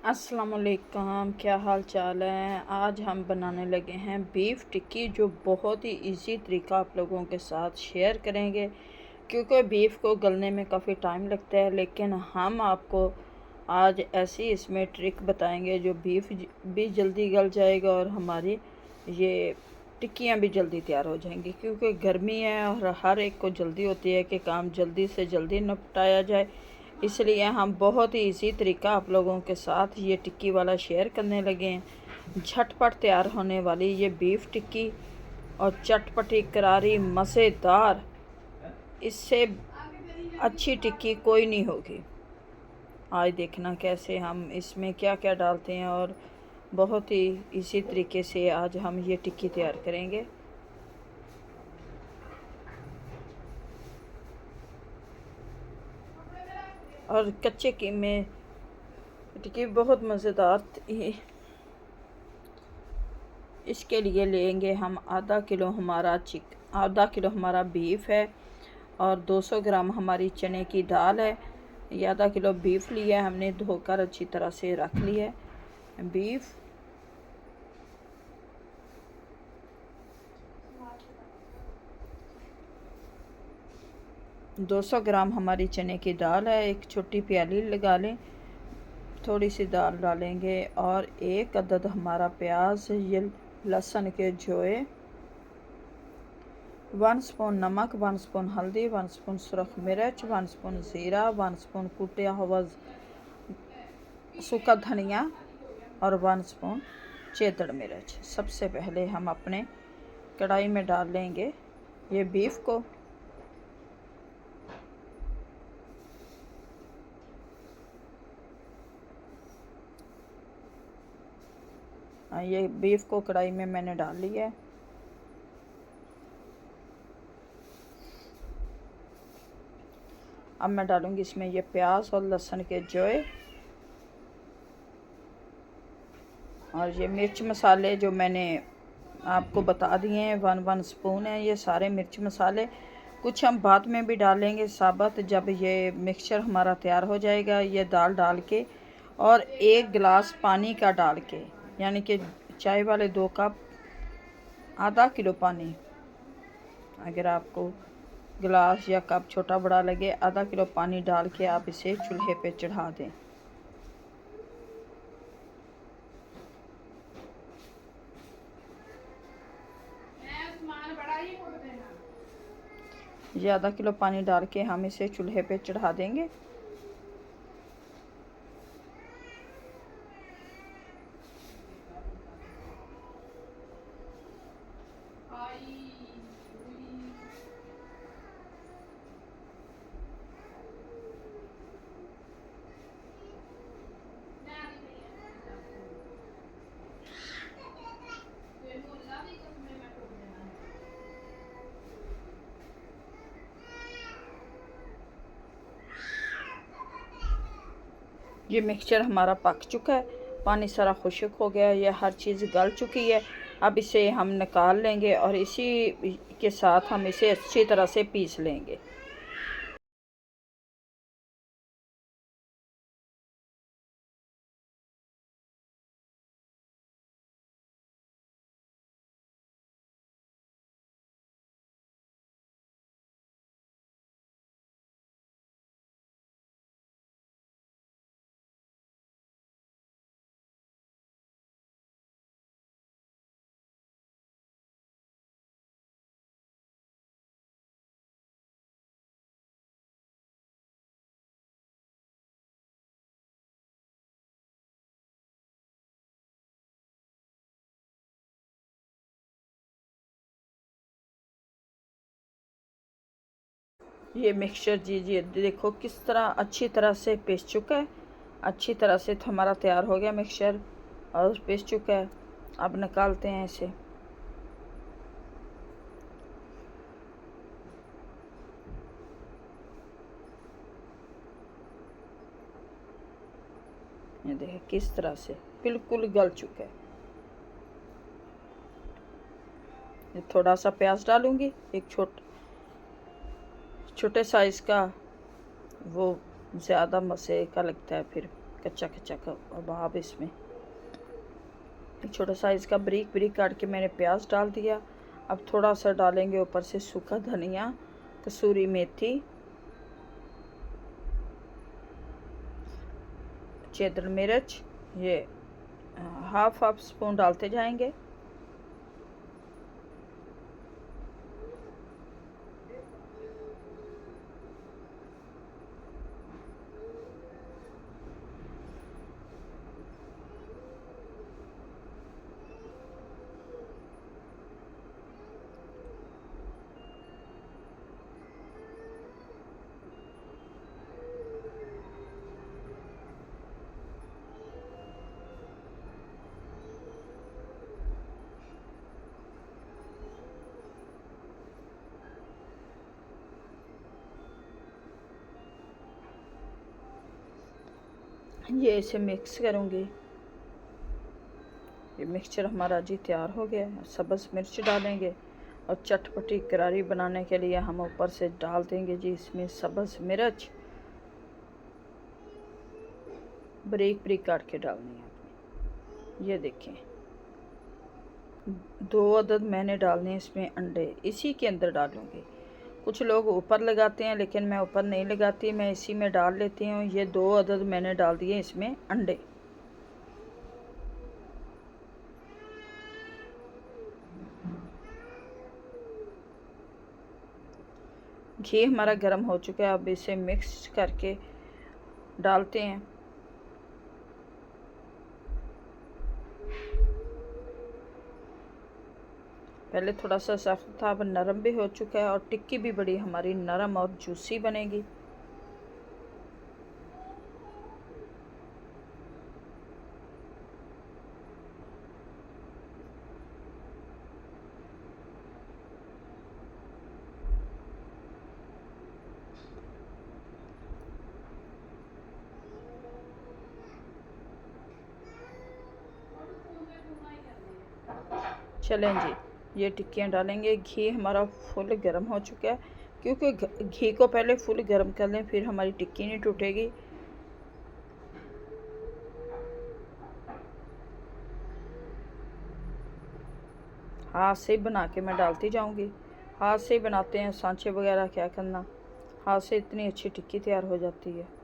अस्सलाम वालेकुम, क्या हाल चाल है। आज हम बनाने लगे हैं बीफ टिक्की, जो बहुत ही इजी तरीका आप लोगों के साथ शेयर करेंगे। क्योंकि बीफ को गलने में काफ़ी टाइम लगता है, लेकिन हम आपको आज ऐसी इसमें ट्रिक बताएंगे जो बीफ भी जल्दी गल जाएगा और हमारी ये टिक्कियाँ भी जल्दी तैयार हो जाएंगी। क्योंकि गर्मी है और हर एक को जल्दी होती है कि काम जल्दी से जल्दी निपटाया जाए, इसलिए हम बहुत ही इजी तरीका आप लोगों के साथ ये टिक्की वाला शेयर करने लगे हैं। झटपट तैयार होने वाली ये बीफ टिक्की और चटपटी करारी मज़ेदार, इससे अच्छी टिक्की कोई नहीं होगी। आज देखना कैसे हम इसमें क्या क्या डालते हैं और बहुत ही इसी तरीके से आज हम ये टिक्की तैयार करेंगे। और कच्चे कीमे टिक्की बहुत मज़ेदार। इसके लिए लेंगे हम आधा किलो हमारा बीफ है और 200 ग्राम हमारी चने की दाल है। ये आधा किलो बीफ लिया है हमने, धोकर अच्छी तरह से रख लिया है बीफ। दो 200 ग्राम हमारी चने की दाल है। एक छोटी प्याली लगा लें, थोड़ी सी दाल डालेंगे और एक अदद हमारा प्याज, ये लहसुन के जोए, 1 स्पून नमक, 1 स्पून हल्दी, 1 स्पून सुरख मिर्च, 1 स्पून ज़ीरा, 1 स्पून कुटा हुआ सूखा धनिया और 1 स्पून चेदड़ मिर्च। सबसे पहले हम अपने कढ़ाई में डाल लेंगे ये बीफ को। ये बीफ को कढ़ाई में मैंने डाल लिया है। अब मैं डालूंगी इसमें ये प्याज और लहसुन के जोए और ये मिर्च मसाले जो मैंने आपको बता दिए हैं, 1 स्पून है ये सारे मिर्च मसाले। कुछ हम बाद में भी डालेंगे साबुत, जब ये मिक्सचर हमारा तैयार हो जाएगा। ये दाल डाल के और 1 गिलास पानी का डाल के, यानी कि चाय वाले 2 कप, आधा किलो पानी। अगर आपको गिलास या कप छोटा बड़ा लगे, आधा किलो पानी डाल के आप इसे चूल्हे पे चढ़ा दें। ये आधा किलो पानी डाल के हम इसे चूल्हे पे चढ़ा देंगे। ये मिक्सचर हमारा पक चुका है, पानी सारा खुश्क हो गया है, ये हर चीज़ गल चुकी है। अब इसे हम निकाल लेंगे और इसी के साथ हम इसे अच्छी तरह से पीस लेंगे। ये मिक्सचर जी देखो किस तरह अच्छी तरह से पीस चुका है। अच्छी तरह से तो हमारा तैयार हो गया मिक्सचर और पीस चुका है। अब निकालते हैं इसे। ये देखिए किस तरह से बिल्कुल गल चुका है। ये थोड़ा सा प्याज डालूंगी, एक छोटे साइज़ का, वो ज़्यादा मज़े का लगता है फिर। कच्चा कच्चा कबाब। इसमें एक छोटा साइज़ का बारीक बारीक काट के मैंने प्याज डाल दिया। अब थोड़ा सा डालेंगे ऊपर से सूखा धनिया, कसूरी मेथी, चेदर मिर्च, ये हाफ स्पून डालते जाएंगे। ये इसे मिक्स करूँगी। ये मिक्सचर हमारा जी तैयार हो गया है। सब्ज़ मिर्च डालेंगे और चटपटी करारी बनाने के लिए हम ऊपर से डाल देंगे जी इसमें सब्ज़ मिर्च, बारीक बारीक काट के डालनी है आपने। ये देखें 2 अदद मैंने डालने हैं इसमें अंडे, इसी के अंदर डालूँगी। कुछ लोग ऊपर लगाते हैं लेकिन मैं ऊपर नहीं लगाती, मैं इसी में डाल लेती हूँ। ये 2 अदद मैंने डाल दिए इसमें अंडे। घी हमारा गर्म हो चुका है। अब इसे मिक्स करके डालते हैं। पहले थोड़ा सा सख्त था, अब नरम भी हो चुका है और टिक्की भी बड़ी हमारी नरम और जूसी बनेगी। चलें जी, ये टिक्कियाँ डालेंगे। घी हमारा फुल गर्म हो चुका है, क्योंकि घी को पहले फुल गर्म कर लें, फिर हमारी टिक्की नहीं टूटेगी। हाथ से बना के मैं डालती जाऊंगी। हाथ से ही बनाते हैं, सांचे वगैरह क्या करना, हाथ से इतनी अच्छी टिक्की तैयार हो जाती है।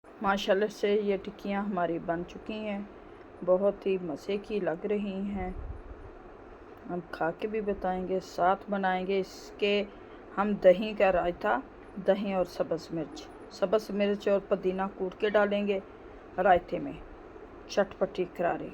माशाल्लाह से ये टिक्कियाँ हमारी बन चुकी हैं, बहुत ही मज़े की लग रही हैं। हम खा के भी बताएंगे, साथ बनाएंगे इसके हम दही का रायता। दही और सब्ज़ मिर्च और पुदीना कूट के डालेंगे रायते में, चटपटी करारी।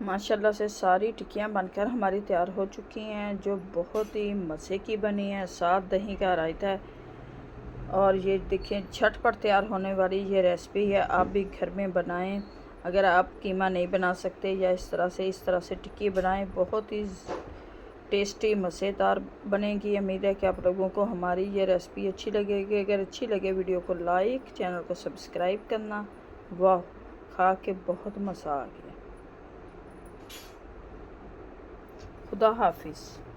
माशाल्लाह से सारी टिक्कियाँ बनकर हमारी तैयार हो चुकी हैं, जो बहुत ही मज़े की बनी है। साथ दही का रायता है और ये देखिए झटपट तैयार होने वाली ये रेसिपी है। आप भी घर में बनाएं। अगर आप कीमा नहीं बना सकते या इस तरह से टिक्की बनाएं, बहुत ही टेस्टी मज़ेदार बनेगी। उम्मीद है कि आप लोगों को हमारी ये रेसिपी अच्छी लगेगी। अगर अच्छी लगे वीडियो को लाइक, चैनल को सब्सक्राइब करना। वाह, खा के बहुत मज़ा आ गया। खुदा हाफिज़।